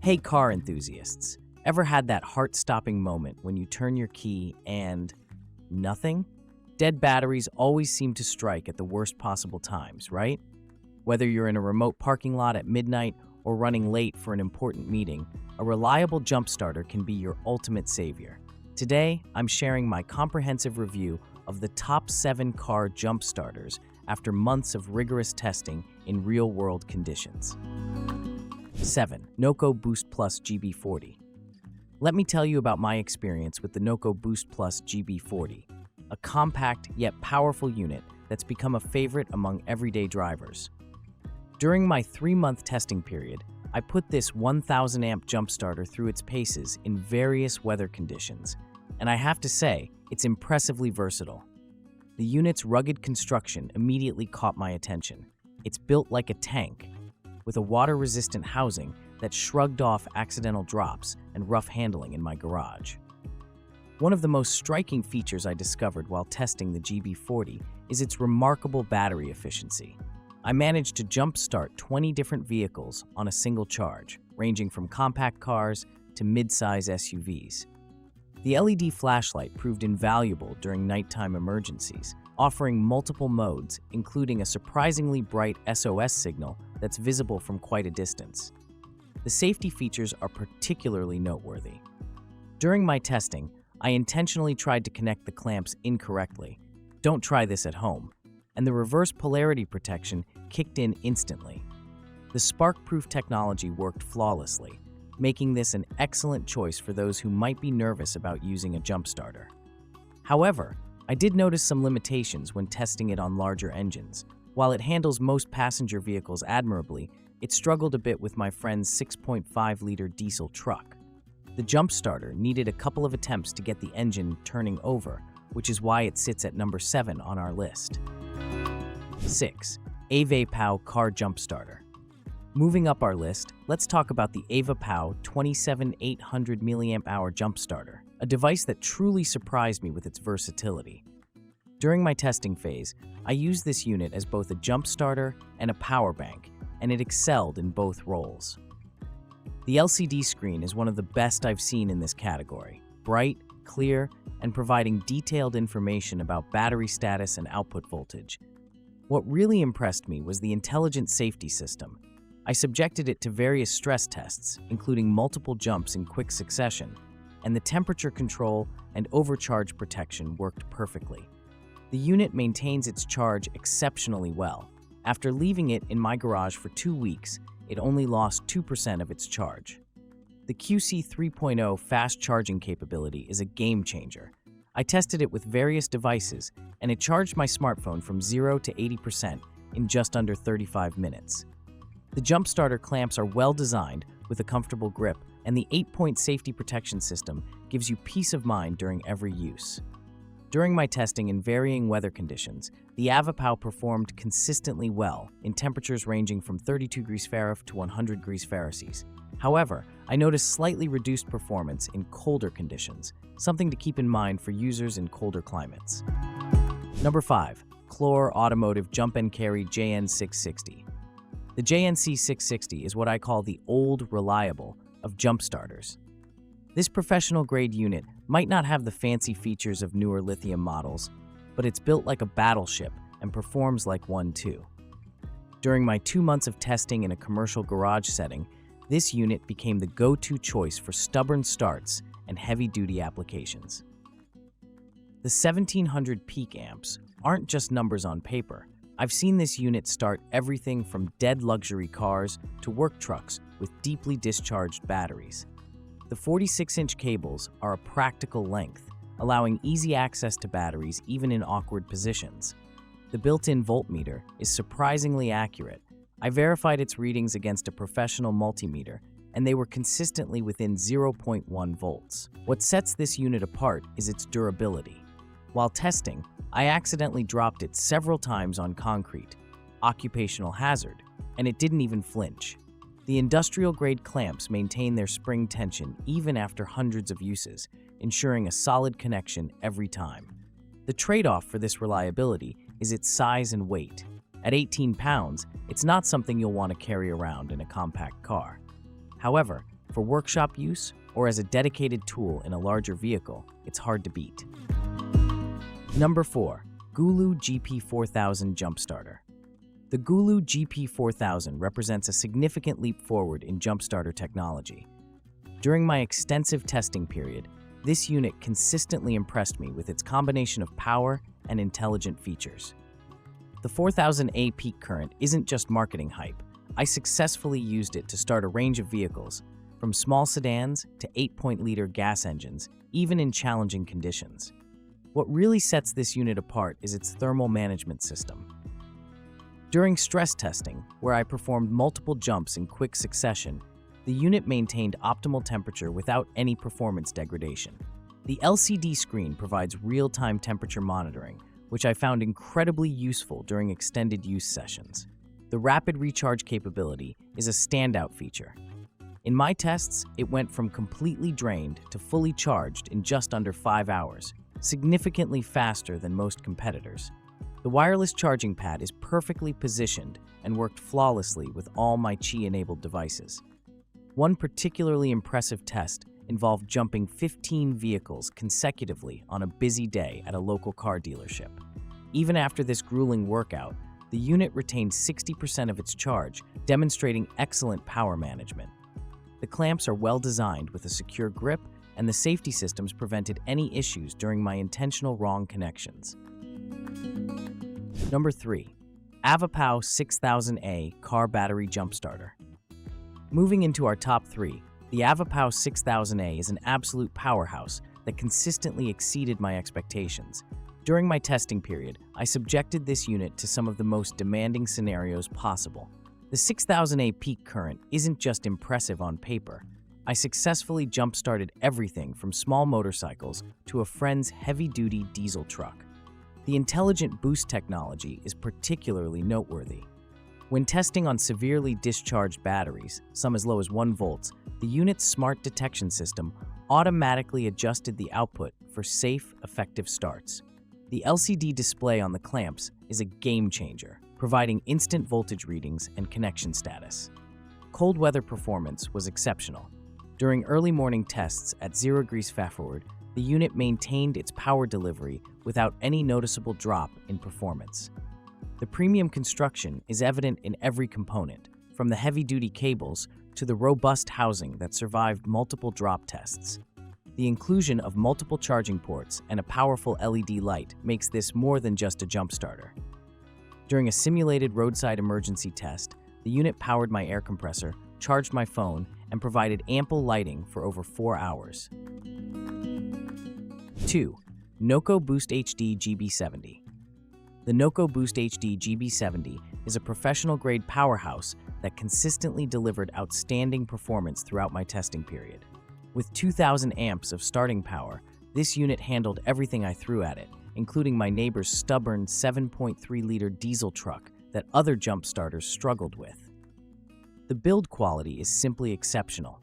Hey car enthusiasts, ever had that heart-stopping moment when you turn your key and nothing? Dead batteries always seem to strike at the worst possible times, right? Whether you're in a remote parking lot at midnight or running late for an important meeting, a reliable jump starter can be your ultimate savior. Today, I'm sharing my comprehensive review of the top 7 car jump starters after months of rigorous testing in real-world conditions. 7. NOCO Boost Plus GB40. Let me tell you about my experience with the NOCO Boost Plus GB40, a compact yet powerful unit that's become a favorite among everyday drivers. During my 3-month testing period, I put this 1000 amp jump starter through its paces in various weather conditions, and I have to say, it's impressively versatile. The unit's rugged construction immediately caught my attention. It's built like a tank, with a water-resistant housing that shrugged off accidental drops and rough handling in my garage. One of the most striking features I discovered while testing the GB40 is its remarkable battery efficiency. I managed to jump-start 20 different vehicles on a single charge, ranging from compact cars to mid-size SUVs. The LED flashlight proved invaluable during nighttime emergencies, offering multiple modes, including a surprisingly bright SOS signal that's visible from quite a distance. The safety features are particularly noteworthy. During my testing, I intentionally tried to connect the clamps incorrectly. Don't try this at home. And the reverse polarity protection kicked in instantly. The spark-proof technology worked flawlessly, making this an excellent choice for those who might be nervous about using a jump starter. However, I did notice some limitations when testing it on larger engines. While it handles most passenger vehicles admirably, it struggled a bit with my friend's 6.5-liter diesel truck. The jump starter needed a couple of attempts to get the engine turning over, which is why it sits at number 7 on our list. 6. AVAPOW Car Jump Starter. Moving up our list, let's talk about the AVAPOW 27800 mAh jump starter, a device that truly surprised me with its versatility. During my testing phase, I used this unit as both a jump starter and a power bank, and it excelled in both roles. The LCD screen is one of the best I've seen in this category, bright, clear, and providing detailed information about battery status and output voltage. What really impressed me was the intelligent safety system. I subjected it to various stress tests, including multiple jumps in quick succession, and the temperature control and overcharge protection worked perfectly. The unit maintains its charge exceptionally well. After leaving it in my garage for 2 weeks, it only lost 2% of its charge. The QC 3.0 fast charging capability is a game changer. I tested it with various devices, and it charged my smartphone from 0 to 80% in just under 35 minutes. The jump starter clamps are well designed with a comfortable grip, and the 8-point safety protection system gives you peace of mind during every use. During my testing in varying weather conditions, the AVAPOW performed consistently well in temperatures ranging from 32 degrees Fahrenheit to 100 degrees Fahrenheit. However, I noticed slightly reduced performance in colder conditions, something to keep in mind for users in colder climates. Number 5. Clore Automotive Jump and Carry JN660. The JNC660 is what I call the old reliable of jump starters. This professional-grade unit might not have the fancy features of newer lithium models, but it's built like a battleship and performs like one too. During my 2 months of testing in a commercial garage setting, this unit became the go-to choice for stubborn starts and heavy-duty applications. The 1700 peak amps aren't just numbers on paper. I've seen this unit start everything from dead luxury cars to work trucks with deeply discharged batteries. The 46-inch cables are a practical length, allowing easy access to batteries even in awkward positions. The built-in voltmeter is surprisingly accurate. I verified its readings against a professional multimeter, and they were consistently within 0.1 volts. What sets this unit apart is its durability. While testing, I accidentally dropped it several times on concrete, occupational hazard, and it didn't even flinch. The industrial-grade clamps maintain their spring tension even after hundreds of uses, ensuring a solid connection every time. The trade-off for this reliability is its size and weight. At 18 pounds, it's not something you'll want to carry around in a compact car. However, For workshop use or as a dedicated tool in a larger vehicle, it's hard to beat. Number 4. GOOLOO GP4000 Jump Starter. The GOOLOO GP4000 represents a significant leap forward in jump starter technology. During my extensive testing period, this unit consistently impressed me with its combination of power and intelligent features. The 4000A peak current isn't just marketing hype. I successfully used it to start a range of vehicles, from small sedans to 8.0-liter gas engines, even in challenging conditions. What really sets this unit apart is its thermal management system. During stress testing, where I performed multiple jumps in quick succession, the unit maintained optimal temperature without any performance degradation. The LCD screen provides real-time temperature monitoring, which I found incredibly useful during extended use sessions. The rapid recharge capability is a standout feature. In my tests, it went from completely drained to fully charged in just under 5 hours, significantly faster than most competitors. The wireless charging pad is perfectly positioned and worked flawlessly with all my Qi-enabled devices. One particularly impressive test involved jumping 15 vehicles consecutively on a busy day at a local car dealership. Even after this grueling workout, the unit retained 60% of its charge, demonstrating excellent power management. The clamps are well designed with a secure grip, and the safety systems prevented any issues during my intentional wrong connections. Number 3. AVAPOW 6000A Car Battery Jump Starter. Moving into our top 3, the AVAPOW 6000A is an absolute powerhouse that consistently exceeded my expectations. During my testing period, I subjected this unit to some of the most demanding scenarios possible. The 6000A peak current isn't just impressive on paper. I successfully jump-started everything from small motorcycles to a friend's heavy-duty diesel truck. The intelligent boost technology is particularly noteworthy. When testing on severely discharged batteries, some as low as 1 volt, the unit's smart detection system automatically adjusted the output for safe, effective starts. The LCD display on the clamps is a game changer, providing instant voltage readings and connection status. Cold weather performance was exceptional. During early morning tests at 0 degrees Fahrenheit, the unit maintained its power delivery without any noticeable drop in performance. The premium construction is evident in every component, from the heavy-duty cables to the robust housing that survived multiple drop tests. The inclusion of multiple charging ports and a powerful LED light makes this more than just a jump starter. During a simulated roadside emergency test, the unit powered my air compressor, charged my phone, and provided ample lighting for over 4 hours. 2. NOCO Boost HD GB70. The NOCO Boost HD GB70 is a professional-grade powerhouse that consistently delivered outstanding performance throughout my testing period. With 2,000 amps of starting power, this unit handled everything I threw at it, including my neighbor's stubborn 7.3-liter diesel truck that other jump starters struggled with. The build quality is simply exceptional.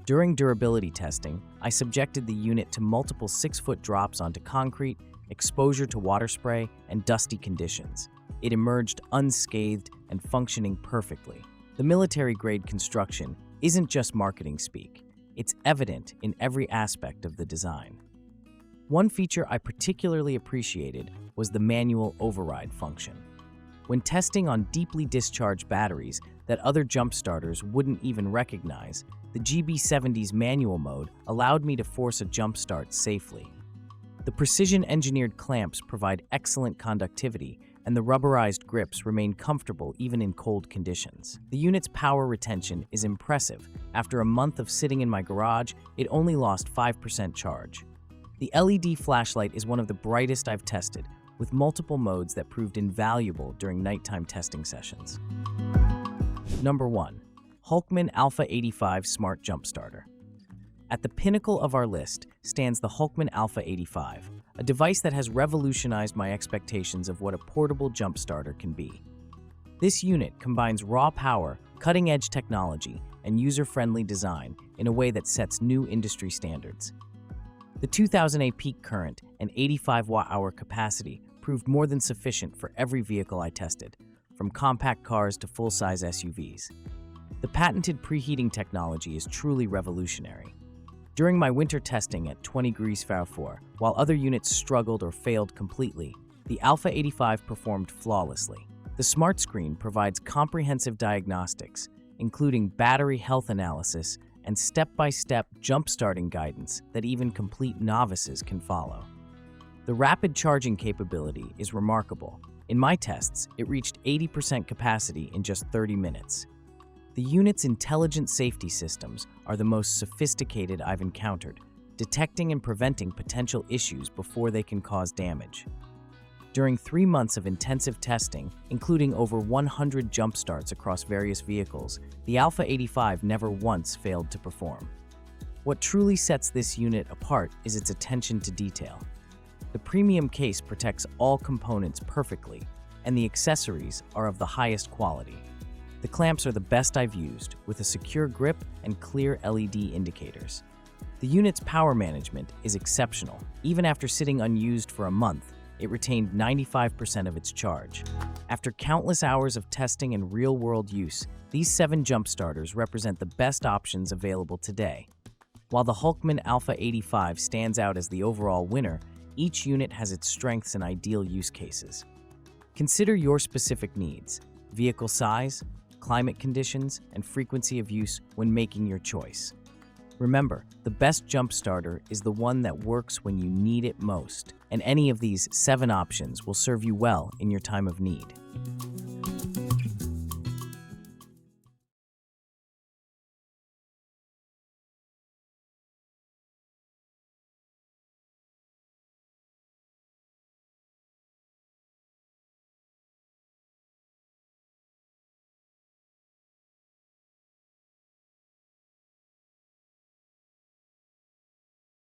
During durability testing, I subjected the unit to multiple 6-foot drops onto concrete, exposure to water spray, and dusty conditions. It emerged unscathed and functioning perfectly. The military-grade construction isn't just marketing speak. It's evident in every aspect of the design. One feature I particularly appreciated was the manual override function. When testing on deeply discharged batteries that other jump starters wouldn't even recognize, the GB70's manual mode allowed me to force a jump start safely. The precision-engineered clamps provide excellent conductivity, and the rubberized grips remain comfortable even in cold conditions. The unit's power retention is impressive. After a month of sitting in my garage, it only lost 5% charge. The LED flashlight is one of the brightest I've tested, with multiple modes that proved invaluable during nighttime testing sessions. Number 1. Hulkman Alpha 85 Smart Jump Starter. At the pinnacle of our list stands the Hulkman Alpha 85, a device that has revolutionized my expectations of what a portable jump starter can be. This unit combines raw power, cutting-edge technology, and user-friendly design in a way that sets new industry standards. The 2000A peak current and 85 watt-hour capacity proved more than sufficient for every vehicle I tested, from compact cars to full-size SUVs. The patented preheating technology is truly revolutionary. During my winter testing at 20 degrees Fahrenheit, while other units struggled or failed completely, the Alpha 85 performed flawlessly. The smart screen provides comprehensive diagnostics, including battery health analysis and step-by-step jump-starting guidance that even complete novices can follow. The rapid charging capability is remarkable. In my tests, it reached 80% capacity in just 30 minutes. The unit's intelligent safety systems are the most sophisticated I've encountered, detecting and preventing potential issues before they can cause damage. During 3 months of intensive testing, including over 100 jump starts across various vehicles, the Alpha 85 never once failed to perform. What truly sets this unit apart is its attention to detail. The premium case protects all components perfectly, and the accessories are of the highest quality. The clamps are the best I've used, with a secure grip and clear LED indicators. The unit's power management is exceptional. Even after sitting unused for a month, it retained 95% of its charge. After countless hours of testing and real-world use, these 7 jump starters represent the best options available today. While the Hulkman Alpha 85 stands out as the overall winner, each unit has its strengths and ideal use cases. Consider your specific needs, vehicle size, climate conditions, and frequency of use when making your choice. Remember, the best jump starter is the one that works when you need it most, and any of these 7 options will serve you well in your time of need.